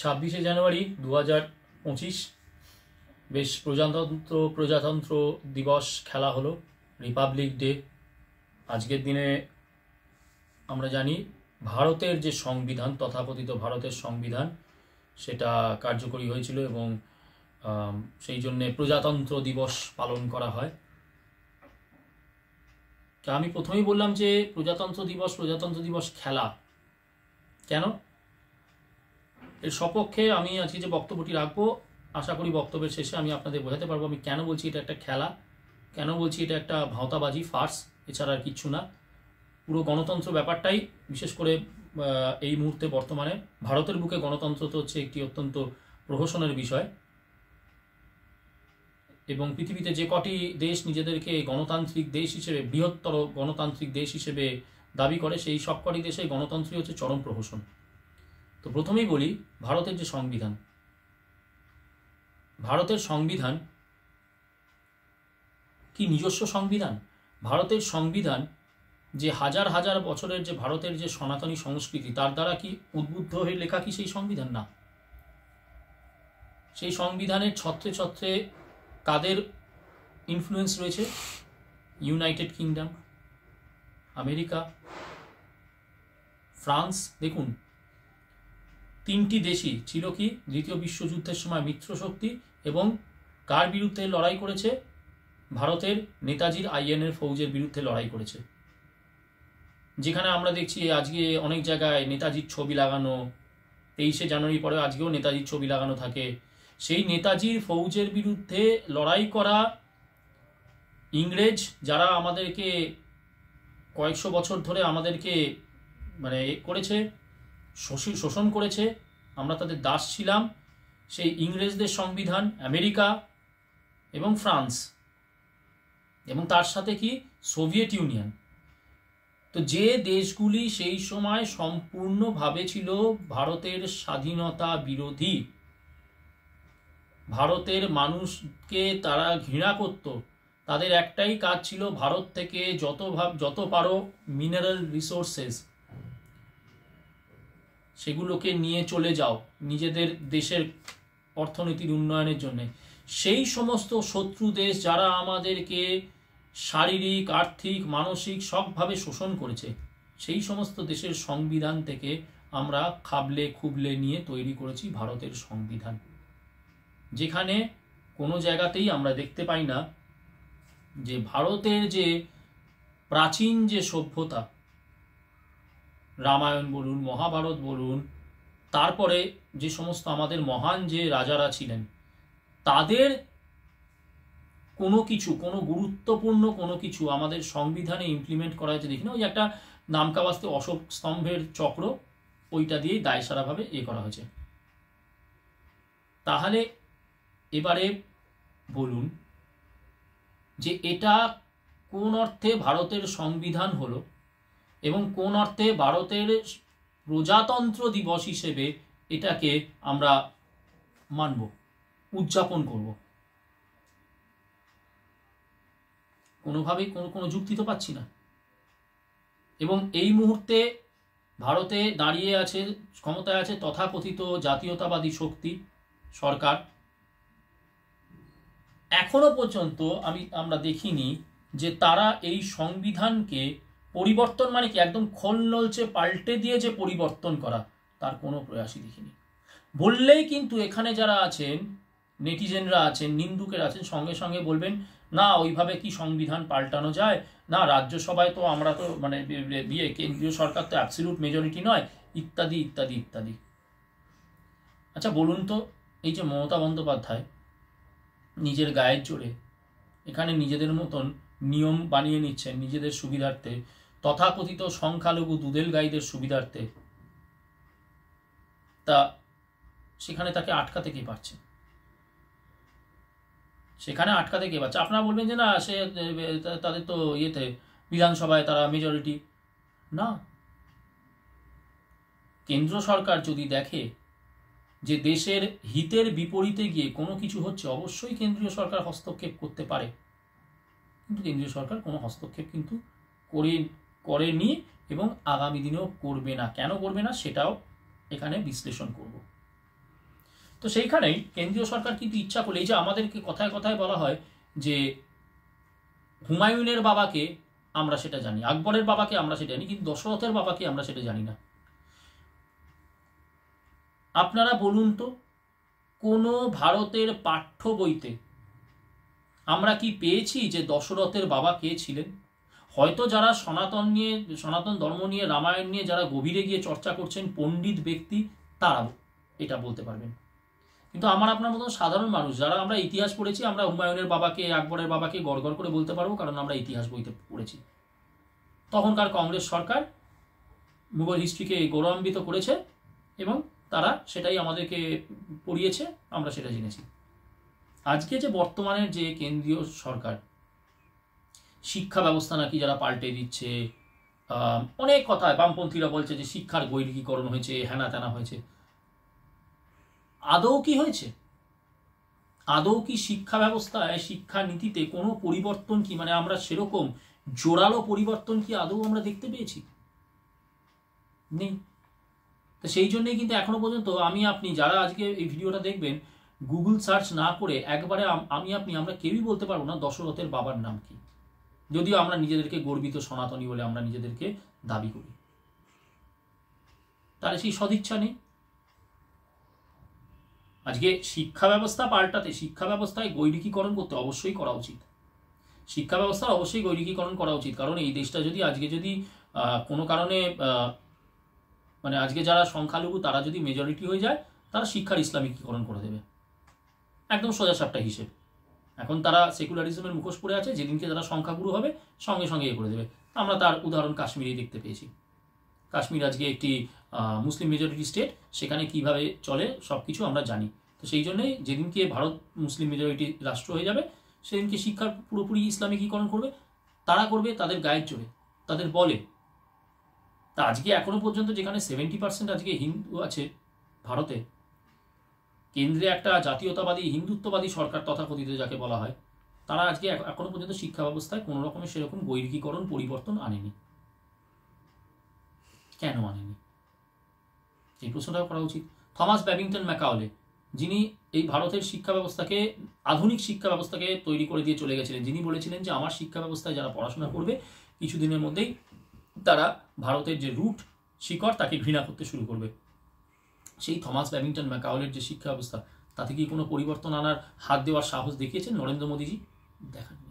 26 জানুয়ারি 2025 বেশ প্রজাতন্ত্র দিবস খেলা হলো, রিপাবলিক ডে। আজকের দিনে আমরা জানি ভারতের যে সংবিধান, তথাকথিত ভারতের সংবিধান, সেটা কার্যকরী হয়েছিল এবং সেই জন্যে প্রজাতন্ত্র দিবস পালন করা হয়। তা আমি প্রথমেই বললাম যে প্রজাতন্ত্র দিবস খেলা কেন, এর সপক্ষে আমি আজকে যে বক্তব্যটি রাখবো, আশা করি বক্তব্যের শেষে আমি আপনাদের বোঝাতে পারবো আমি কেন বলছি এটা একটা খেলা, কেন বলছি এটা একটা ভাঁওতাবাজি, ফার্স, এছাড়া আর কিচ্ছু না। পুরো গণতন্ত্র ব্যাপারটাই, বিশেষ করে এই মুহূর্তে বর্তমানে ভারতের বুকে গণতন্ত্র তো হচ্ছে একটি অত্যন্ত প্রহসনের বিষয়, এবং পৃথিবীতে যে কটি দেশ নিজেদেরকে গণতান্ত্রিক দেশ হিসেবে, বৃহত্তর গণতান্ত্রিক দেশ হিসেবে দাবি করে, সেই সব কটি দেশে গণতন্ত্রই হচ্ছে চরম প্রহসন। তো প্রথমেই বলি ভারতের যে সংবিধান, ভারতের সংবিধান কি নিজস্ব সংবিধান? ভারতের সংবিধান যে হাজার হাজার বছরের যে ভারতের যে সনাতনী সংস্কৃতি, তার দ্বারা কি উদ্বুদ্ধ হয়ে লেখা কি সেই সংবিধান? না। সেই সংবিধানের ছত্রে ছত্রে কাদের ইনফ্লুয়েন্স রয়েছে? United kingdom, America, France. দেখুন, তিনটি দেশই ছিল কি দ্বিতীয় বিশ্বযুদ্ধের সময় মিত্রশক্তি, এবং কার বিরুদ্ধে লড়াই করেছে? ভারতের নেতাজির আইএনএ ফৌজের বিরুদ্ধে লড়াই করেছে। যেখানে আমরা দেখছি আজকে অনেক জায়গায় নেতাজির ছবি লাগানো, 23শে জানুয়ারি পরে আজকেও নেতাজির ছবি লাগানো থাকে। সেই নেতাজির ফৌজের বিরুদ্ধে লড়াই করা ইংরেজ, যারা আমাদেরকে কয়েকশো বছর ধরে আমাদেরকে করেছে, শোষণ করেছে, আমরা তাদের দাস ছিলাম, সেই ইংরেজদের সংবিধান, আমেরিকা এবং ফ্রান্স, এবং তার সাথে কি সোভিয়েত ইউনিয়ন। তো যে দেশগুলি সেই সময় সম্পূর্ণভাবে ছিল ভারতের স্বাধীনতা বিরোধী, ভারতের মানুষকে তারা ঘৃণা করত, তাদের একটাই কাজ ছিল ভারত থেকে যত পারো মিনারেল রিসোর্সেস সেগুলোকে নিয়ে চলে যাও নিজেদের দেশের অর্থনীতির উন্নয়নের জন্য। সেই সমস্ত শত্রু দেশ যারা আমাদেরকে শারীরিক, আর্থিক, মানসিক সবভাবে শোষণ করেছে, সেই সমস্ত দেশের সংবিধান থেকে আমরা খাবলে খুবলে নিয়ে তৈরি করেছি ভারতের সংবিধান, যেখানে কোনো জায়গাতেই আমরা দেখতে পাই না যে ভারতের যে প্রাচীন যে সভ্যতা, রামায়ণ বলুন, মহাভারত বলুন, তারপরে যে সমস্ত আমাদের মহান যে রাজারা ছিলেন, তাদের কোনো কিছু, কোনো গুরুত্বপূর্ণ কোনো কিছু আমাদের সংবিধানে ইমপ্লিমেন্ট করা হয়েছে দেখি না। ওই একটা নামকাওয়াস্তে অশোক স্তম্ভের চক্র, ওইটা দিয়েই দায়সারাভাবে করা হয়েছে। তাহলে এবারে বলুন যে এটা কোন অর্থে ভারতের সংবিধান হলো, এবং কোন অর্থে ভারতের প্রজাতন্ত্র দিবস হিসেবে এটাকে আমরা মানব, উদযাপন করব? কোনোভাবেই কোনো যুক্তি তো পাচ্ছি না। এবং এই মুহূর্তে ভারতে দাঁড়িয়ে আছে, ক্ষমতায় আছে তথাকথিত জাতীয়তাবাদী শক্তি সরকার। এখনো পর্যন্ত আমরা দেখিনি যে তারা এই সংবিধানকে পরিবর্তন, মানে কি একদম খোল নলচে পাল্টে দিয়ে যে পরিবর্তন করা, তার কোনো প্রয়াসই দেখিনি। বললেই কিন্তু এখানে যারা আছেন, নেটিজেনরা আছেন, নিন্দুকেরা আছেন, সঙ্গে সঙ্গে বলবেন না ওইভাবে কি সংবিধান পাল্টানো যায়, না রাজ্যসভায় তো আমরা তো কেন্দ্রীয় সরকার তো অ্যাবসলিউট মেজরিটি নয়, ইত্যাদি ইত্যাদি ইত্যাদি। আচ্ছা বলুন তো, এই যে মমতা বন্দ্যোপাধ্যায় নিজের গায়ের জোরে এখানে নিজেদের মতন নিয়ম বানিয়ে নিচ্ছেন নিজেদের সুবিধার্থে, তথাকথিত সংখ্যালঘু দুধেল গাইদের সুবিধার্থে, তা সেখানে তাকে আটকাতে কে পারছে? সেখানে আটকাতে কে পারছে? আপনারা বলবেন যে না, সে তাদের তো বিধানসভায় তারা মেজরিটি। না, কেন্দ্র সরকার যদি দেখে যে দেশের হিতের বিপরীতে গিয়ে কোনো কিছু হচ্ছে, অবশ্যই কেন্দ্রীয় সরকার হস্তক্ষেপ করতে পারে, কিন্তু কেন্দ্রীয় সরকার কোনো হস্তক্ষেপ কিন্তু করেনি এবং আগামী দিনেও করবে না। কেন করবে না সেটাও এখানে বিশ্লেষণ করব। তো সেইখানেই কেন্দ্রীয় সরকার কিন্তু ইচ্ছা করলে, এই যে আমাদেরকে কথায় কথায় বলা হয় যে হুমায়ুনের বাবাকে আমরা সেটা জানি, আকবরের বাবাকে আমরা সেটা জানি, কিন্তু দশরথের বাবাকে আমরা সেটা জানি না। আপনারা বলুন তো, কোনো ভারতের পাঠ্য বইতে আমরা কি পেয়েছি যে দশরথের বাবা কে ছিলেন? হয়তো যারা সনাতন ধর্ম নিয়ে, রামায়ণ নিয়ে যারা গভীরে গিয়ে চর্চা করছেন, পণ্ডিত ব্যক্তি, তারা এটা বলতে পারবেন। কিন্তু আমার আপনার মতো সাধারণ মানুষ যারা আমরা ইতিহাস পড়েছি, আমরা হুমায়ুনের বাবাকে, আকবরের বাবাকে গড় করে বলতে পারবো, কারণ আমরা ইতিহাস বইতে পড়েছি। তখনকার কংগ্রেস সরকার মুঘল হিস্ট্রিকে গৌরবান্বিত করেছে এবং তারা সেটাই আমাদেরকে পড়িয়েছে, আমরা সেটা জেনেছি। আজকে যে বর্তমানের যে কেন্দ্রীয় সরকার, শিক্ষা ব্যবস্থা নাকি যারা পাল্টে দিচ্ছে, অনেক কথা বামপন্থীরা বলছে যে শিক্ষার গৈরিকীকরণ হয়েছে, হেনা তেনা হয়েছে। আদৌ কি হয়েছে? আদৌ কি শিক্ষা ব্যবস্থায়, শিক্ষা নীতিতে কোনো পরিবর্তন কি, মানে আমরা সেরকম জোরালো পরিবর্তন কি আদৌ আমরা দেখতে পেয়েছি? নেই। তো সেই জন্যই কিন্তু এখনো পর্যন্ত আমি আপনি যারা আজকে এই ভিডিওটা দেখবেন, গুগল সার্চ না করে একবারে আমরা কেউই বলতে পারবো না দশরথের বাবার নাম কি, যদিও আমরা নিজেদেরকে গর্বিত সনাতনী বলে আমরা নিজেদেরকে দাবি করি। তার সেই সদিচ্ছা নেই। আজকে শিক্ষা ব্যবস্থা পাল্টাতে, শিক্ষা ব্যবস্থায় গৈরিকীকরণ করতে অবশ্যই করা উচিত। শিক্ষা ব্যবস্থার অবশ্যই গৈরিকীকরণ করা উচিত, কারণ এই দেশটা যদি আজকে যদি কোনো কারণে মানে আজকে যারা সংখ্যালঘু তারা যদি মেজরিটি হয়ে যায়, তারা শিক্ষার ইসলামিকীকরণ করে দেবে, একদম সোজাসাপটা হিসেব। এখন তারা সেকুলারিজমের মুখোশ পড়ে আছে, যেদিনকে তারা সংখ্যাগুরু হবে সঙ্গে সঙ্গে এ করে দেবে। আমরা তার উদাহরণ কাশ্মীরেই দেখতে পেয়েছি। কাশ্মীর আজকে একটি মুসলিম মেজরিটি স্টেট, সেখানে কিভাবে চলে সব কিছু আমরা জানি। তো সেই জন্যই যেদিনকে ভারত মুসলিম মেজরিটি রাষ্ট্র হয়ে যাবে, সেদিনকে শিক্ষার পুরোপুরি ইসলামিকীকরণ করবে। তারা করবে তাদের গায়ের জোরে, তাদের বলে। তা আজকে এখনো পর্যন্ত যেখানে 70% আজকে হিন্দু আছে ভারতে, কেন্দ্রে একটা জাতীয়তাবাদী হিন্দুত্ববাদী সরকার তথাকথিত যাকে বলা হয়, তারা আজকে এখনো পর্যন্ত শিক্ষা ব্যবস্থায় কোনো রকমের সেরকম গৈরিকীকরণ পরিবর্তন আনেনি। কেন আনেনি? এই প্রশ্নটাও করা উচিত। থমাস ব্যাবিংটন ম্যাকাওলে, যিনি এই ভারতের শিক্ষা ব্যবস্থাকে, আধুনিক শিক্ষা ব্যবস্থাকে তৈরি করে দিয়ে চলে গেছিলেন, যিনি বলেছিলেন যে আমার শিক্ষা ব্যবস্থায় যারা পড়াশোনা করবে কিছুদিনের মধ্যেই তারা ভারতের যে রুট শিকড় তাকে ঘৃণা করতে শুরু করবে। সেই থমাস ব্যাবিংটন ম্যাকাওলের যে শিক্ষা ব্যবস্থা, তাতে কি কোনো পরিবর্তন আনার হাত দেওয়ার সাহস দেখিয়েছেন নরেন্দ্র মোদীজি? দেখাননি।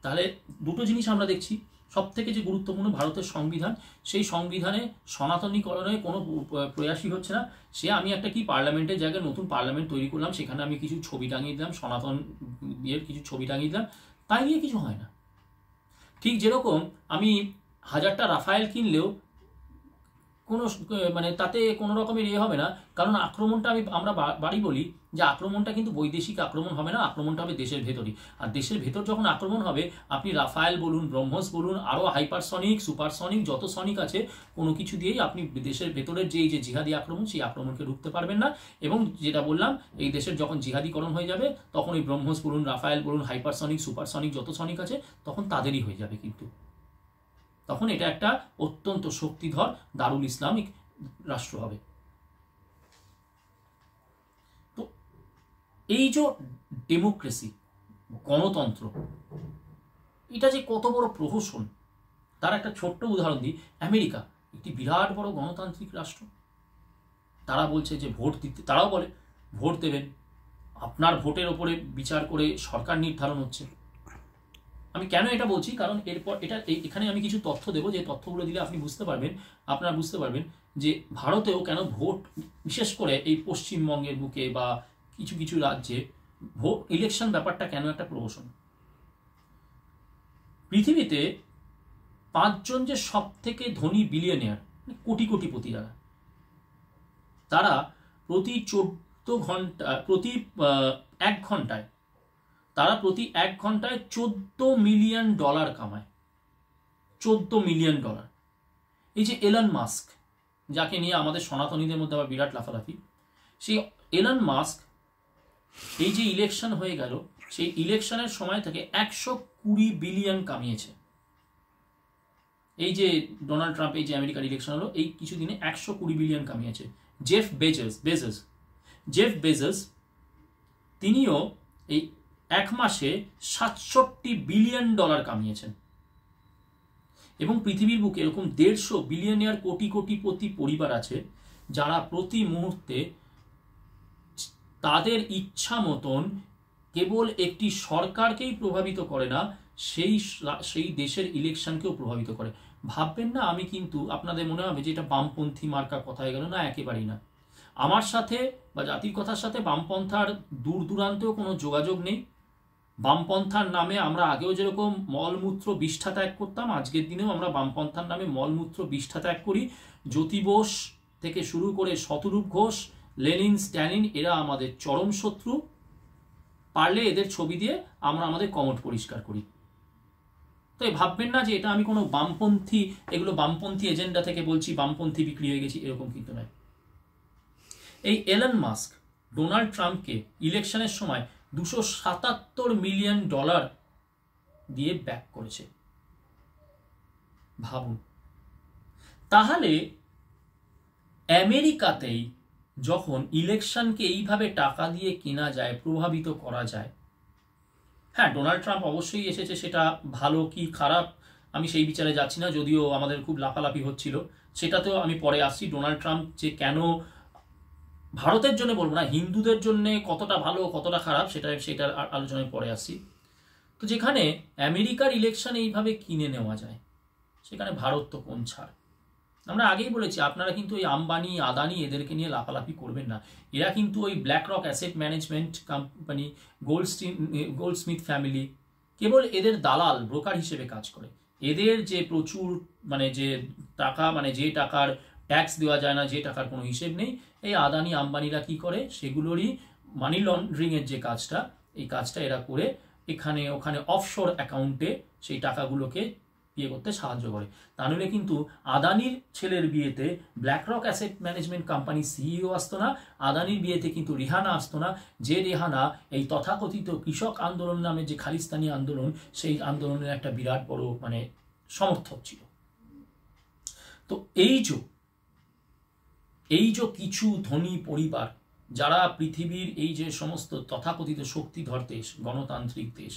তাহলে দুটো জিনিস আমরা দেখছি। সব থেকে যে গুরুত্বপূর্ণ ভারতের সংবিধান, সেই সংবিধানে সনাতনীকরণে কোনো প্রয়াসই হচ্ছে না। সে আমি একটা কি পার্লামেন্টের জায়গায় নতুন পার্লামেন্ট তৈরি করলাম, সেখানে আমি কিছু ছবি টাঙিয়ে দিলাম, সনাতন ইয়ের কিছু ছবি টাঙিয়ে দিলাম, তাই নিয়ে কিছু হয় না। ঠিক যেরকম আমি 1000টা রাফায়েল কিনলেও কোনো মানে তাতে কোনো রকমের ইয়ে হবে না, কারণ আক্রমণটা আমরা বাড়ি বলি যে আক্রমণটা কিন্তু বৈদেশিক আক্রমণ হবে না, আক্রমণটা হবে দেশের ভেতরই। আর দেশের ভেতর যখন আক্রমণ হবে, আপনি রাফায়েল বলুন, ব্রহ্মস বলুন, আরও হাইপারসনিক, সুপারসনিক যত সনিক আছে, কোনো কিছু দিয়েই আপনি দেশের ভেতরের যে জিহাদি আক্রমণ, সেই আক্রমণকে রুখতে পারবেন না। এবং যেটা বললাম, এই দেশের যখন জিহাদিকরণ হয়ে যাবে, তখন ওই ব্রহ্মস বলুন, রাফায়েল বলুন, হাইপারসনিক, সুপারসনিক যত সনিক আছে, তখন তাদেরই হয়ে যাবে। কিন্তু তখন এটা একটা অত্যন্ত শক্তিধর দারুল ইসলামিক রাষ্ট্র হবে। তো এই যে ডেমোক্রেসি, গণতন্ত্র, এটা যে কত বড় প্রহসন, তার একটা ছোট্ট উদাহরণ দিই। আমেরিকা একটি বিরাট বড় গণতান্ত্রিক রাষ্ট্র। তারা বলছে যে ভোট দিতে, তারাও বলে ভোট দেবেন, আপনার ভোটের ওপরে বিচার করে সরকার নির্ধারণ হচ্ছে। আমি কেন এটা বলছি, কারণ এরপর এখানে আমি কিছু তথ্য দেবো, যে তথ্যগুলো দিলে আপনি আপনারা বুঝতে পারবেন যে ভারতেও কেন ভোট, বিশেষ করে এই পশ্চিমবঙ্গের বুকে বা কিছু কিছু রাজ্যে ভোট ইলেকশন ব্যাপারটা কেন একটা প্রহসন। পৃথিবীতে 5 জন যে সব থেকে ধনী বিলিয়নিয়ার, কোটি কোটিপতি যারা, তারা প্রতি 1 ঘন্টায় তারা প্রতি 1 ঘন্টায় $14 মিলিয়ন কামায়। $14 মিলিয়ন। এই যে এলন মাস্ক, যাকে নিয়ে আমাদের সনাতনীদের মধ্যে আবার বিরাট লাফালাফি, সেই এলন মাস্ক এই যে ইলেকশন হয়ে গেল, সেই ইলেকশনের সময় থেকে 120 বিলিয়ন কামিয়েছে। এই যে ডোনাল্ড ট্রাম্প, এই যে আমেরিকার ইলেকশন হলো, এই কিছুদিনে 120 বিলিয়ন কামিয়েছে। জেফ বেজোস তিনিও এই এক মাসে $67 বিলিয়ন কামিয়েছেন। এবং পৃথিবীর বুকে এরকম 150 বিলিয়নিয়ার কোটিপতি পরিবার আছে যারা প্রতি মুহূর্তে তাদের ইচ্ছা মতন কেবল একটি সরকারকেই প্রভাবিত করে না, সেই দেশের ইলেকশনকেও প্রভাবিত করে। ভাববেন না আমি কিন্তু, আপনাদের মনে হবে যে এটা বামপন্থী মার্কা কথা হয়ে গেল, না, একেবারেই না। আমার সাথে বা জাতির কথার সাথে বামপন্থার দূর দূরান্তেও কোনো যোগাযোগ নেই। বামপন্থার নামে আমরা আগেও যেরকম মলমূত্র বিষ্ঠা ত্যাগ করতাম, আজকের দিনেও আমরা বামপন্থার নামে মলমূত্র বিষ্ঠা ত্যাগ করি। জ্যোতি বোস থেকে শুরু করে শতরূপ ঘোষ, লেনিন, স্ট্যালিন, এরা আমাদের চরম শত্রু। পারলে এদের ছবি দিয়ে আমরা আমাদের কমট পরিষ্কার করি। তো ভাববেন না যে এটা আমি কোনো বামপন্থী, এগুলো বামপন্থী এজেন্ডা থেকে বলছি, বামপন্থী বিক্রি হয়ে গেছি, এরকম কিন্তু নয়। এই এলন মাস্ক ডোনাল্ড ট্রাম্পকে ইলেকশনের সময় $277 মিলিয়ন দিয়ে ব্যাক করেছে। ভাবুন, তাহলে আমেরিকাতেই যখন ইলেকশনকে এইভাবে টাকা দিয়ে কেনা যায়, প্রভাবিত করা যায়, হ্যাঁ, ডোনাল্ড ট্রাম্প অবশ্যই এসেছে, সেটা ভালো কি খারাপ আমি সেই বিচারে যাচ্ছি না, যদিও আমাদের খুব লাফালাফি হচ্ছিল, সেটাতেও আমি পরে আসছি। ডোনাল্ড ট্রাম্প যে কেন ভারতের জন্য বলবো না, হিন্দুদের জন্য কতটা ভালো কতটা খারাপ সেটার আলোচনায় পরে আসছি। তো যেখানে আমেরিকার ইলেকশন এইভাবে কিনে নেওয়া যায়, সেখানে ভারত তো কোন ছাড়। আমরা আগেই বলেছি, আপনারা কিন্তু ওই আম্বানি, আদানি এদেরকে নিয়ে লাফালাফি করবেন না। এরা কিন্তু ওই BlackRock asset management company, Goldsmith family, কেবল এদের দালাল, ব্রোকার হিসেবে কাজ করে। এদের যে প্রচুর যে টাকা, যে টাকার ট্যাক্স দেওয়া যায় না, যে টাকার কোনো হিসেব নেই, এই আদানি আম্বানিরা কি করে, সেগুলোরই মানি লন্ডারিং এর যে কাজটা, এই কাজটা এরা করে এখানে ওখানে অফশোর অ্যাকাউন্টে সেই টাকাগুলোকে বিয়ে করতে সাহায্য করে। তা নইলে কিন্তু আদানির ছেলের বিয়েতে black rock asset management company CEO আসতো না, আদানির বিয়েতে কিন্তু রেহানা আসতো না, যে রেহানা এই তথাকথিত কৃষক আন্দোলন নামে যে খালিস্তানি আন্দোলন, সেই আন্দোলনের একটা বিরাট বড় সমর্থক ছিল। তো এই যে কিছু ধনী পরিবার যারা পৃথিবীর এই যে সমস্ত তথাকথিত শক্তিধর দেশ, গণতান্ত্রিক দেশ,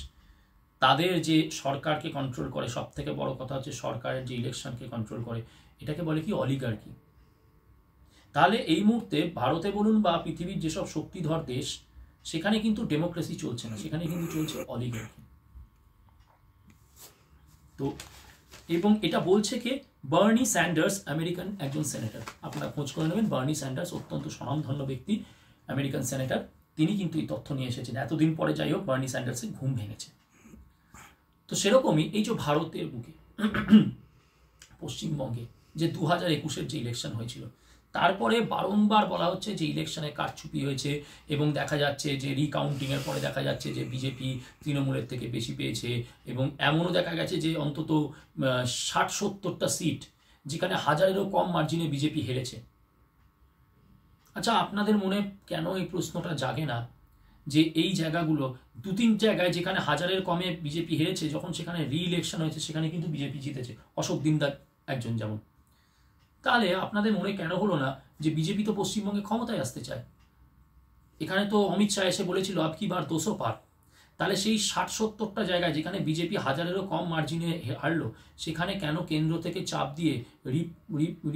তাদের যে সরকারকে কন্ট্রোল করে, সব থেকে বড় কথা হচ্ছে সরকারের যে ইলেকশনকে কন্ট্রোল করে, এটাকে বলে কি অলিগার্কি। তাহলে এই মুহূর্তে ভারতে বলুন বা পৃথিবীর যেসব শক্তিধর দেশ, সেখানে কিন্তু ডেমোক্রেসি চলছে না, সেখানে কিন্তু চলছে অলিগার্কি। তো এবং এটা বলছে কে? বার্নি স্যান্ডার্স, আমেরিকান একজন সেনেটর। আপনারা খোঁজ করে নেবেন, বার্নি স্যান্ডার্স অত্যন্ত স্বনামধন্য ব্যক্তি, আমেরিকান সেনেটর। তিনি কিন্তু এই তথ্য নিয়ে এসেছেন। এতদিন পরে যাই হোক, বার্নি স্যান্ডার্সের ঘুম ভেঙেছে। তো সেরকমই এই যে ভারতের বুকে পশ্চিমবঙ্গে যে 2021-এর যে ইলেকশন হয়েছিল, তারপরে বারংবার বলা হচ্ছে যে ইলেকশনে কারচুপি হয়েছে, এবং দেখা যাচ্ছে যে রিকাউন্টিংয়ের পরে দেখা যাচ্ছে যে বিজেপি তৃণমূলের থেকে বেশি পেয়েছে, এবং এমনও দেখা গেছে যে অন্তত 60-70টা সিট যেখানে 1000-এরও কম মার্জিনে বিজেপি হেরেছে। আচ্ছা, আপনাদের মনে কেন এই প্রশ্নটা জাগে না যে এই জায়গাগুলো, 2-3 জায়গায় যেখানে 1000-এর কমে বিজেপি হেরেছে, যখন সেখানে রি-ইলেকশন হয়েছে সেখানে কিন্তু বিজেপি জিতেছে, অশোক দিনদার একজন যেমন। তাহলে আপনাদের মনে কেন হলো না যে বিজেপি তো পশ্চিমবঙ্গে ক্ষমতায় আসতে চায়? এখানে তো অমিত শাহ এসে বলেছিল আব কি বার 200 পার। তাহলে সেই 60-70টা জায়গায় যেখানে বিজেপি 1000-এরও কম মার্জিনে হারলো, সেখানে কেন কেন্দ্র থেকে চাপ দিয়ে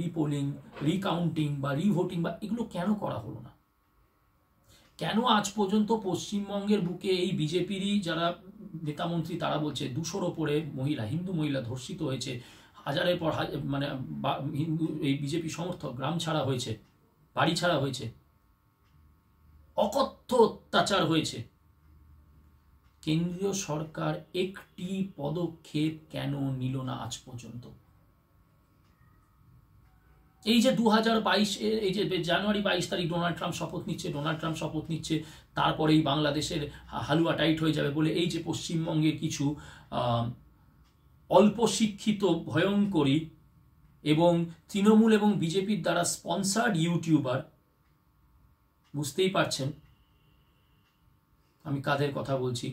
রিপোলিং, রিকাউন্টিং বা রিভোটিং বা এগুলো কেন করা হলো না? কেন আজ পর্যন্ত পশ্চিমবঙ্গের বুকে এই বিজেপিরই যারা নেতামন্ত্রী, তারা বলছে 200-র ওপরে মহিলা, হিন্দু মহিলা ধর্ষিত হয়েছে, 1000-এর পর হিন্দু এই বিজেপি সমর্থক গ্রাম ছাড়া হয়েছে, বাড়ি ছাড়া হয়েছে, অকথ্য অত্যাচার হয়েছে। কেন্দ্রীয় সরকার একটি পদক্ষেপ কেন নিল না আজ পর্যন্ত? এই যে 2022 এই যে জানুয়ারি 22 তারিখ ডোনাল্ড ট্রাম্প শপথ নিচ্ছে, তারপরেই বাংলাদেশের হালুয়া টাইট হয়ে যাবে বলে এই যে পশ্চিমবঙ্গের কিছু অল্প শিক্ষিত, ভয়ঙ্করী এবং তৃণমূল এবং বিজেপির দ্বারা স্পন্সার্ড ইউটিউবার, বুঝতেই পারছেন আমি কাদের কথা বলছি,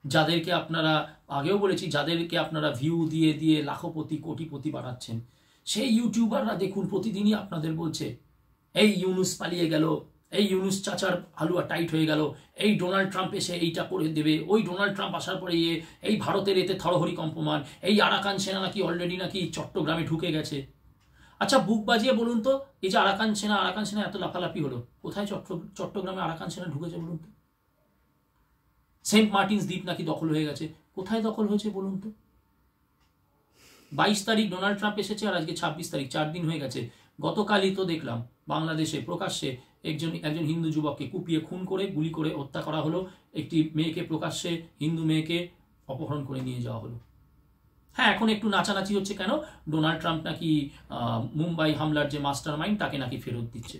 যাদেরকে আপনারা আগেও বলেছি, যাদেরকে আপনারা ভিউ দিয়ে দিয়ে লাখপতি কোটিপতি বানাচ্ছেন, সেই ইউটিউবাররা দেখুন প্রতিদিনই আপনাদের বলছে এই ইউনুস পালিয়ে গেল, এই ইউনুস চাচার হালুয়া টাইট হয়ে গেল, এই ডোনাল্ড ট্রাম্প এসে এইটা করে দেবে, ওই ডোনাল্ড ট্রাম্প আসার পরে এই ভারতের এতে থরহরি কম্পমান, এই আরাকান সেনা নাকি অলরেডি নাকি চট্টগ্রামে ঢুকে গেছে। আচ্ছা বুক বাজিয়ে বলুন তো, এই যে আরাকান সেনা এত লাফালাফি হলো, কোথায় চট্টগ্রামে আরাকান সেনা ঢুকেছে বলুন তো? সেন্ট মার্টিনস দ্বীপ নাকি দখল হয়ে গেছে, কোথায় দখল হয়েছে বলুন তো? 22 তারিখ ডোনাল্ড ট্রাম্প এসেছে আর আজকে 26 তারিখ, 4 দিন হয়ে গেছে। গতকালই তো দেখলাম বাংলাদেশে প্রকাশ্যে একজন হিন্দু যুবককে কুপিয়ে খুন করে গুলি করে হত্যা করা হলো, একটি মেয়েকে প্রকাশ্যে হিন্দু মেয়েকে অপহরণ করে নিয়ে যাওয়া হলো। হ্যাঁ, এখন একটু নাচানাচি হচ্ছে, কেন? ডোনাল্ড ট্রাম্প নাকি মুম্বাই হামলার যে মাস্টার মাইন্ড তাকে নাকি ফেরত দিচ্ছে।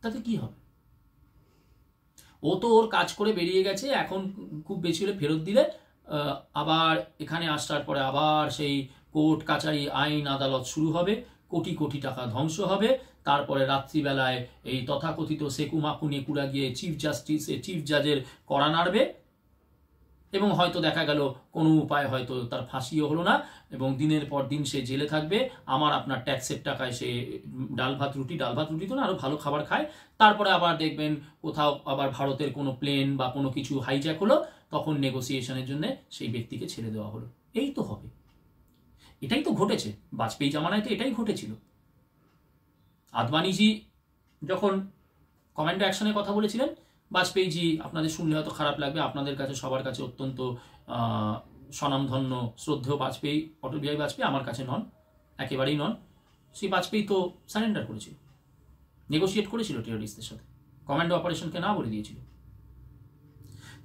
তাতে কি হবে? ও তো ওর কাজ করে বেরিয়ে গেছে, এখন খুব বেশি হলে ফেরত দিলে আবার এখানে আসার পরে আবার সেই কোর্ট কাচারি আইন আদালত শুরু হবে, কোটি কোটি টাকা ধ্বংস হবে, তারপরে রাত্রিবেলায় এই তথাকথিত সেকুমাকু নেকুরা গিয়ে চিফ জাজের কড়া নাড়বে, এবং হয়তো দেখা গেল কোনো উপায় হয়তো তার ফাঁসিও হলো না, এবং দিনের পর দিন সে জেলে থাকবে। আমার আপনার ট্যাক্সের টাকায় সে ডাল ভাত রুটি তো না, আরো ভালো খাবার খায়। তারপরে আবার দেখবেন কোথাও আবার ভারতের কোনো প্লেন বা কোনো কিছু হাইজ্যাক হলো, তখন নেগোসিয়েশনের জন্য সেই ব্যক্তিকে ছেড়ে দেওয়া হলো। এই তো হবে, এটাই তো ঘটেছে। বাজপেয়ী জামানায় তো এটাই ঘটেছিল। আদবানিজি যখন কমান্ডো অ্যাকশনের কথা বলেছিলেন, বাজপেয়ীজি, আপনাদের শুনলে হয়তো খারাপ লাগবে, আপনাদের কাছে সবার কাছে অত্যন্ত স্বনামধন্য শ্রদ্ধেয় বাজপেয়ী, অটল বিহারী বাজপেয়ী, আমার কাছে নন, একেবারেই নন। সেই বাজপেয়ী তো সারেন্ডার করেছিল, নেগোসিয়েট করেছিল টেররিস্টদের সাথে, কমান্ডো অপারেশনকে না বলে দিয়েছিল।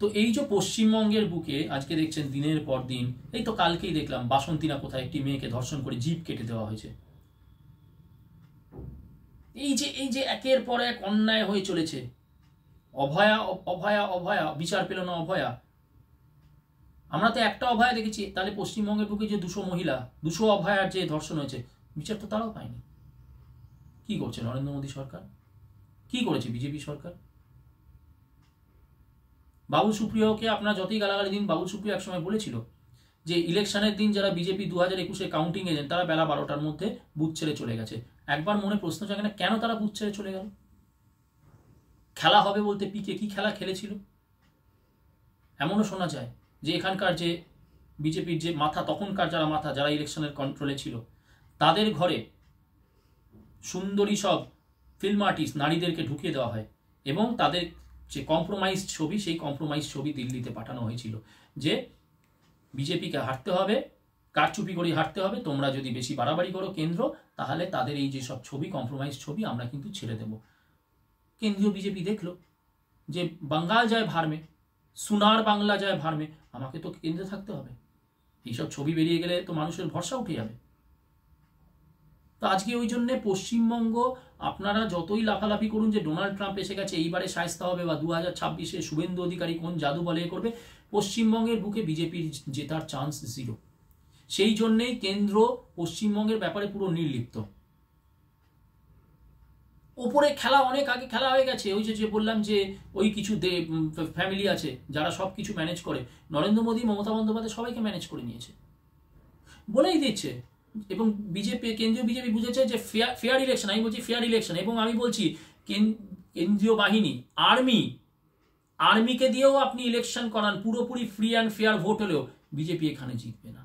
তো এই যে পশ্চিমবঙ্গের বুকে আজকে দেখছেন দিনের পর দিন, এই তো কালকেই দেখলাম বাসন্তী না কোথায় একটি মেয়েকে ধর্ষণ করে জিভ কেটে দেওয়া হয়েছে। এই যে একের পর এক অন্যায় হয়ে চলেছে। অভয়া অভয়া অভয়া, বিচার পেল না অভয়া। আমরা তো একটা অভয়া দেখেছি, তাহলে পশ্চিমবঙ্গের বুকে যে 200 অভয়ার যে ধর্ষণ হয়েছে, বিচার তো তারাও পায়নি। কি করছে নরেন্দ্র মোদী সরকার? কি করেছে বিজেপি সরকার? বাবুল সুপ্রিয়কে আপনারা যতই গালাগালি দিন, বাবুল সুপ্রিয় একসময় বলেছিল যে ইলেকশনের দিন যারা বিজেপি 2021 কাউন্টিং এজেন্ট, তারা বেলা 12টার মধ্যে বুথ ছেড়ে চলে গেছে। একবার মনে প্রশ্ন জাগে না, কেন তারা বুথ ছেড়ে চলে গেল? খেলা হবে বলতে পিকে কি খেলা খেলেছিল? এমনও শোনা যায় যে এখানকার যে বিজেপির যে মাথা, তখনকার যারা ইলেকশনের কন্ট্রোলে ছিল, তাদের ঘরে সুন্দরী সব ফিল্ম আর্টিস্ট নারীদেরকে ঢুকিয়ে দেওয়া হয়, এবং তাদের যে কম্প্রোমাইজ ছবি, সেই কম্প্রোমাইজ ছবি দিল্লিতে পাঠানো হয়েছিল যে বিজেপিকে হারতে হবে, কারচুপি করে হারতে হবে, তোমরা যদি বেশি বাড়াবাড়ি করো কেন্দ্র, তাহলে তাদের এই যে সব ছবি, কম্প্রোমাইজ ছবি, আমরা কিন্তু ছেড়ে দেব। কেন্দ্রীয় বিজেপি দেখলো যে বাঙ্গাল যায় ভারমে, সোনার বাংলা যায় ভারমে, আমাকে তো কেন্দ্রে থাকতে হবে, এইসব ছবি বেরিয়ে গেলে তো মানুষের ভরসা উঠে যাবে। তো আজকে ওই জন্য পশ্চিমবঙ্গ, আপনারা যতই লাফালাফি করুন যে ডোনাল্ড ট্রাম্প এসে গেছে, এইবারে শায়েস্তা হবে, বা 2026-এ শুভেন্দু অধিকারী কোন জাদু বলে করবে, পশ্চিমবঙ্গের বুকে বিজেপির জেতার চান্স 0। সেই জন্যেই কেন্দ্র পশ্চিমবঙ্গের ব্যাপারে পুরো নির্লিপ্ত। ওপরে খেলা অনেক আগে খেলা হয়ে গেছে। ওই যে বললাম যে ওই কিছু ফ্যামিলি আছে যারা সব কিছু ম্যানেজ করে, নরেন্দ্র মোদী, মমতা বন্দ্যোপাধ্যায় সবাইকে ম্যানেজ করে নিয়েছে, বলেই দিচ্ছে। এবং বিজেপি, কেন্দ্রীয় বিজেপি বুঝেছে যে ফেয়ার ইলেকশন, আমি বলছি ফেয়ার ইলেকশন, এবং আমি বলছি কেন্দ্রীয় বাহিনী, আর্মিকে দিয়েও আপনি ইলেকশন করান, পুরোপুরি ফ্রি অ্যান্ড ফেয়ার ভোট হলেও বিজেপি এখানে জিতবে না।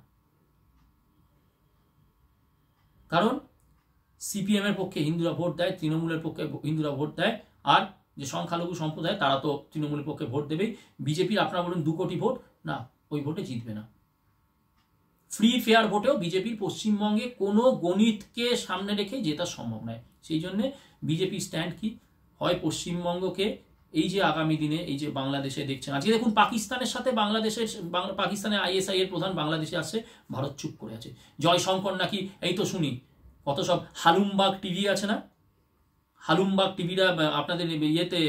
কারণ সিপিএম এর পক্ষে হিন্দুরা ভোট দেয়, তৃণমূলের পক্ষে হিন্দুরা ভোট দেয়, আর যে সংখ্যালঘু সম্প্রদায় তারা তো তৃণমূলের পক্ষে ভোট দেবেই। বিজেপির আপনারা বলুন 2 কোটি ভোট, না, ওই ভোটে জিতবে না। ফ্রি ফেয়ার ভোটেও বিজেপির পশ্চিমবঙ্গে কোনো গণিতকে সামনে রেখে জেতা সম্ভব নয়। সেই জন্য বিজেপির স্ট্যান্ড কি হয়, পশ্চিমবঙ্গকে এই যে আগামী দিনে এই যে বাংলাদেশে দেখছেন, আজকে দেখুন পাকিস্তানের সাথে পাকিস্তানের ISI এর প্রধান বাংলাদেশে আসছে, ভারত চুপ করে আছে। জয়শঙ্কর নাকি, এই তো শুনি কত সব হালুমবাগ টিভি আছে না, হালুমবাগ টিভিরা আপনাদের ইয়েতে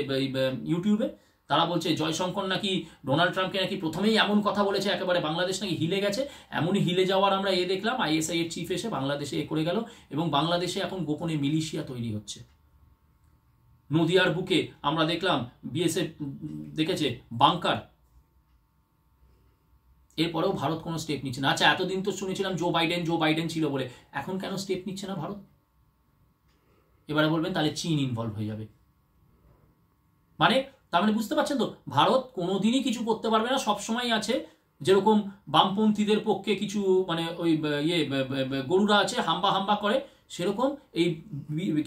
ইউটিউবে, তারা বলছে জয়শঙ্কর নাকি ডোনাল্ড ট্রাম্পকে নাকি প্রথমেই এমন কথা বলেছে, একেবারে বাংলাদেশ নাকি হিলে গেছে। এমনই হিলে যাওয়ার আমরা দেখলাম, ISI এর চিফ এসে বাংলাদেশে করে গেল, এবং বাংলাদেশে এখন গোপনে মিলিশিয়া তৈরি হচ্ছে। নদিয়ার বুকে আমরা দেখলাম BSF দেখেছে বাংকার, এরপরেও ভারত কোনো স্টেপ নিচ্ছে না। আচ্ছা, এতদিন তো শুনেছিলাম জো বাইডেন ছিল বলে, এখন কেন স্টেপ নিচ্ছে না ভারত? এবারে বলবেন তাহলে চীন ইনভলভ হয়ে যাবে। মানে তার মানে বুঝতে পারছেন তো, ভারত কোনোদিনই কিছু করতে পারবে না, সবসময় আছে যেরকম বামপন্থীদের পক্ষে কিছু মানে ওই গরুরা আছে হাম্বা হাম্বা করে, সেরকম এই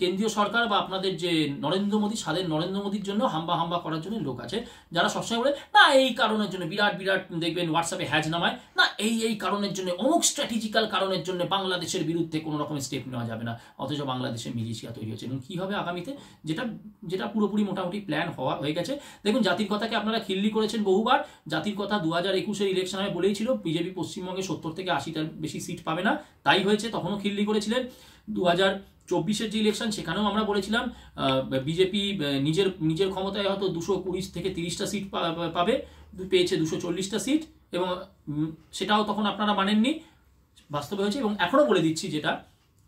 কেন্দ্রীয় সরকার বা আপনাদের যে নরেন্দ্র মোদী, সাদের নরেন্দ্র মোদীর জন্য হাম্বা হাম্বা করার জন্য লোক আছে, যারা সবসময় বলে না এই কারণের জন্য বিরাট বিরাট দেখবেন হোয়াটসঅ্যাপে হ্যাজ নামায়, না এই কারণের জন্য, অমুক স্ট্র্যাটেজিক্যাল কারণের জন্য বাংলাদেশের বিরুদ্ধে কোনো রকমের স্টেপ নেওয়া যাবে না, অথচ বাংলাদেশের মিলিশিয়া তৈরি হচ্ছে। এবং কী হবে আগামীতে, যেটা পুরোপুরি মোটামুটি প্ল্যান হয়ে গেছে। দেখুন জাতির কথাকে আপনারা খিল্লি করেছেন বহুবার, জাতির কথা 2021-এর ইলেকশন আমি বলেই ছিল বিজেপি পশ্চিমবঙ্গে 70 থেকে 80টার বেশি সিট পাবে না, তাই হয়েছে, তখনও খিল্লি করেছিলেন। 2024-এর যে ইলেকশন সেখানেও আমরা বলেছিলাম বিজেপি নিজের ক্ষমতায় হয়তো 220 থেকে 30টা সিট পাবে, পেয়েছে 240টা সিট, এবং সেটাও তখন আপনারা মানেননি, বাস্তবে হয়েছে। এবং এখনও বলে দিচ্ছি যেটা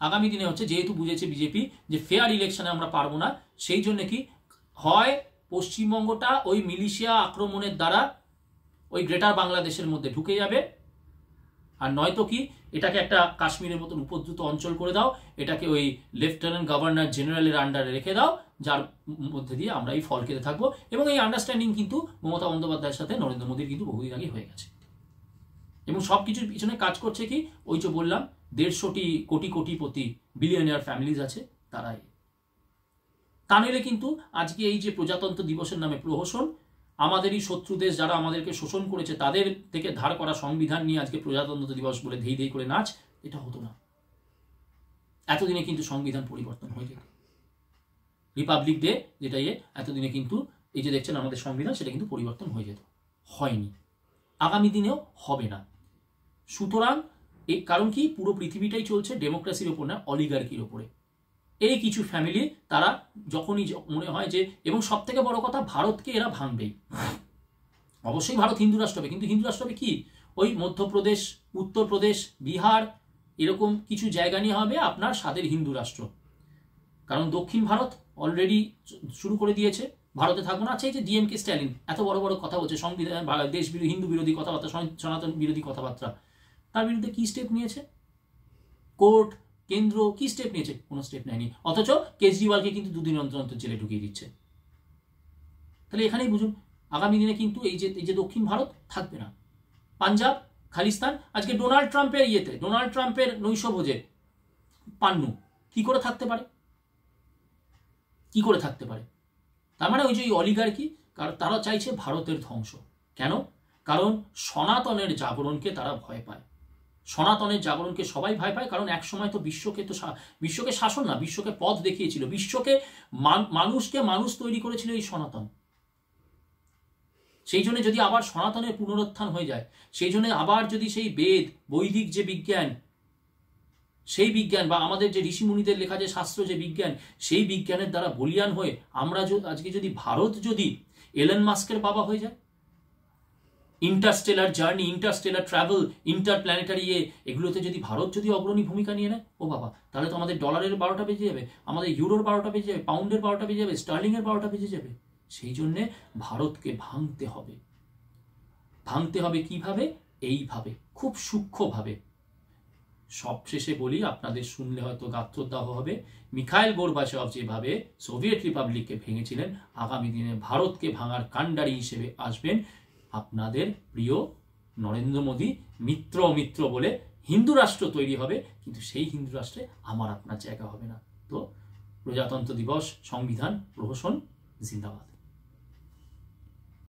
আগামী দিনে হচ্ছে, যেহেতু বুঝেছে বিজেপি যে ফেয়ার ইলেকশনে আমরা পারবো না, সেই জন্য কি হয় পশ্চিমবঙ্গটা ওই মিলিশিয়া আক্রমণের দ্বারা ওই গ্রেটার বাংলাদেশের মধ্যে ঢুকে যাবে, আর নয়তো কি এটাকে একটা কাশ্মীরের মতন উপদ্রুত অঞ্চল করে দাও, এটাকে ওই লেফটেন্যান্ট গভর্নর জেনারেলের আন্ডারে রেখে দাও, যার মধ্যে দিয়ে আমরা এই ফল খেতে থাকবো। এবং এই আন্ডারস্ট্যান্ডিং কিন্তু মমতা বন্দ্যোপাধ্যায়ের সাথে নরেন্দ্র মোদীর কিন্তু বহুদিন আগে হয়ে গেছে। এবং সব কিছুর পিছনে কাজ করছে কি, ওই যে বললাম 150 কোটিপতি বিলিয়নিয়ার ফ্যামিলিজ আছে, তারাই। তা নইলে কিন্তু আজকে এই যে প্রজাতন্ত্র দিবসের নামে প্রহসন, আমাদেরই শত্রু দেশ যারা আমাদেরকে শোষণ করেছে তাদের থেকে ধার করা সংবিধান নিয়ে আজকে প্রজাতন্ত্র দিবস বলে ধেই ধেই করে নাচ, এটা হতো না। এতদিনে কিন্তু সংবিধান পরিবর্তন হয়ে যেত। রিপাবলিক ডে যেটা এতদিনে কিন্তু এই যে দেখছেন আমাদের সংবিধান, সেটা কিন্তু পরিবর্তন হয়ে যেত, হয়নি, আগামী দিনেও হবে না। সুতরাং এই কারণ কি, পুরো পৃথিবীটাই চলছে ডেমোক্রেসির ওপর না, অলিগার্কির ওপরে। এই কিছু ফ্যামিলি তারা যখনই মনে হয় যে, এবং সব থেকে বড় কথা ভারতকে এরা ভাঙবেই, অবশ্যই ভারত হিন্দু রাষ্ট্র হবে, কিন্তু হিন্দু রাষ্ট্র হবে কি ওই মধ্যপ্রদেশ, উত্তরপ্রদেশ, বিহার এরকম কিছু জায়গা নিয়ে হবে আপনার স্বাদের হিন্দু রাষ্ট্র। কারণ দক্ষিণ ভারত অলরেডি শুরু করে দিয়েছে ভারতে থাকবো না। আছে যে ডিএমকে স্ট্যালিন এত বড় বড় কথা বলছে, সংবিধান দেশ বিরোধী, হিন্দু বিরোধী কথাবার্তা, সনাতন বিরোধী কথাবার্তা, তার বিরুদ্ধে কি স্টেপ নিয়েছে কোর্ট, কেন্দ্র, কি স্টেপ নিয়েছে? কোনো স্টেপ নেয়নি। অথচ কেজরিওয়ালকে কিন্তু 2 দিন অন্তর অন্তর জেলে ঢুকিয়ে দিচ্ছে। তাহলে এখানেই বুঝুন আগামী দিনে কিন্তু এই যে দক্ষিণ ভারত থাকবে না। পাঞ্জাব, খালিস্তান, আজকে ডোনাল্ড ট্রাম্পের নৈশভোজে পান্নু কি করে থাকতে পারে? তার মানে ওই যে অলিগার্কি, কারণ তারা চাইছে ভারতের ধ্বংস। কেন? কারণ সনাতনের জাগরণকে তারা ভয় পায়। সনাতনের জাগরণকে সবাই ভয় পায়, কারণ একসময় তো বিশ্বকে শাসন না, বিশ্বকে পথ দেখিয়েছিল, বিশ্বকে মানুষকে মানুষ তৈরি করেছিল এই সনাতন। সেই জন্য যদি আবার সনাতনের পুনরুত্থান হয়ে যায়, সেই জন্য আবার যদি সেই বেদ, বৈদিক যে বিজ্ঞান, সেই বিজ্ঞান বা আমাদের যে ঋষিমুনিদের লেখা যে শাস্ত্র, যে বিজ্ঞান, সেই বিজ্ঞানের দ্বারা বলিয়ান হয়ে আমরা আজকে যদি ভারত যদি এলন মাস্কের বাবা হয়ে যায়, Interstellar journey, Interstellar travel, interplanetary এগুলোতে যদি ভারত যদি অগ্রণী ভূমিকা নিয়ে নেয়, ও বাবা, তাহলে তো আমাদের ডলারের 12টা বেজে যাবে, আমাদের ইউরোর 12টা বেজে যাবে, পাউন্ডের 12টা বেজে যাবে, স্টার্লিংয়ের 12টা বেজে যাবে। সেই জন্যে ভারতকে ভাঙতে হবে। কিভাবে? এইভাবে, খুব সূক্ষ্মভাবে। সবশেষে বলি, আপনাদের শুনলে হয়তো গাত্রদাহ হবে, মিখাইল গোরবাচভ যেভাবে সোভিয়েত রিপাবলিককে ভেঙেছিলেন, আগামী দিনে ভারতকে ভাঙার কাণ্ডারি হিসেবে আসবেন আপনাদের প্রিয় নরেন্দ্র মোদী। মিত্র বলে হিন্দু রাষ্ট্র তৈরি হবে, কিন্তু সেই হিন্দু রাষ্ট্রে আমার আপনার জায়গা হবে না। তো প্রজাতন্ত্র দিবস, সংবিধান প্রহসন, জিন্দাবাদ।